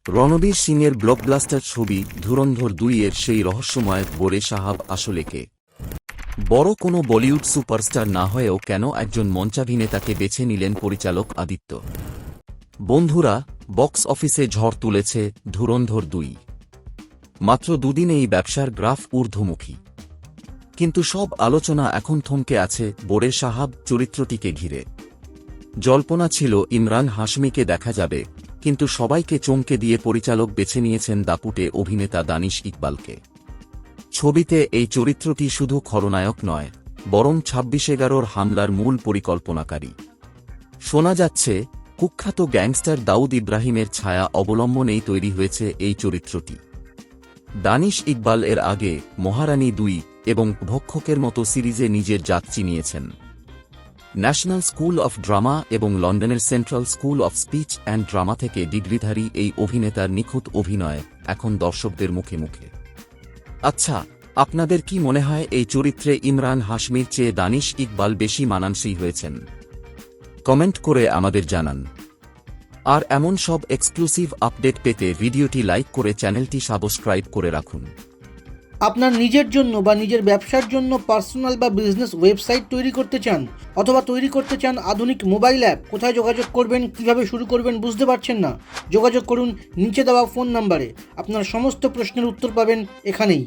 রণবীর সিংয়ের ব্লকবাস্টার ছবি ধুরন্ধর ২ এর সেই রহস্যময় বোরে সাহাব আসলে কে? বড় কোনো বলিউড সুপারস্টার না হয়েও কেন একজন মঞ্চাভিনেতাকে বেছে নিলেন পরিচালক আদিত্য? বন্ধুরা, বক্স অফিসে ঝড় তুলেছে ধুরন্ধর ২। মাত্র দুদিনেই ব্যবসার গ্রাফ ঊর্ধ্বমুখী। কিন্তু সব আলোচনা এখন থমকে আছে বোরে সাহাব চরিত্রটিকে ঘিরে। জল্পনা ছিল ইমরান হাশমিকে দেখা যাবে, কিন্তু সবাইকে চমকে দিয়ে পরিচালক বেছে নিয়েছেন দাপুটে অভিনেতা দানিশ ইকবালকে। ছবিতে এই চরিত্রটি শুধু খলনায়ক নয়, বরং ২৬/১১ হামলার মূল পরিকল্পনাকারী। শোনা যাচ্ছে কুখ্যাত গ্যাংস্টার দাউদ ইব্রাহিমের ছায়া অবলম্বনেই তৈরি হয়েছে এই চরিত্রটি। দানিশ ইকবাল এর আগে মহারানী ২ এবং ভক্ষকের মতো সিরিজে নিজের জাত চিনিয়েছেন। ন্যাশনাল স্কুল অফ ড্রামা এবং লন্ডনের central school of speech and drama থেকে ডিগ্রিধারী এই অভিনেতার নিখুঁত অভিনয় এখন দর্শকদের মুখে মুখে। আচ্ছা, আপনাদের কি মনে হয় এই চরিত্রে ইমরান হাশমির চেয়ে দানিশ ইকবাল বেশি মানানসই হয়েছেন? কমেন্ট করে আমাদের জানান। আর এমন সব এক্সক্লুসিভ আপডেট পেতে ভিডিওটি লাইক করে চ্যানেলটি সাবস্ক্রাইব করে রাখুন। আপনার নিজের জন্য বা নিজের ব্যবসার জন্য পার্সোনাল বা বিজনেস ওয়েবসাইট তৈরি করতে চান, অথবা তৈরি করতে চান আধুনিক মোবাইল অ্যাপ? কোথায় যোগাযোগ করবেন, কিভাবে শুরু করবেন বুঝতে পারছেন না? যোগাযোগ করুন নিচে দেওয়া ফোন নাম্বারে। আপনার সমস্ত প্রশ্নের উত্তর পাবেন এখানেই।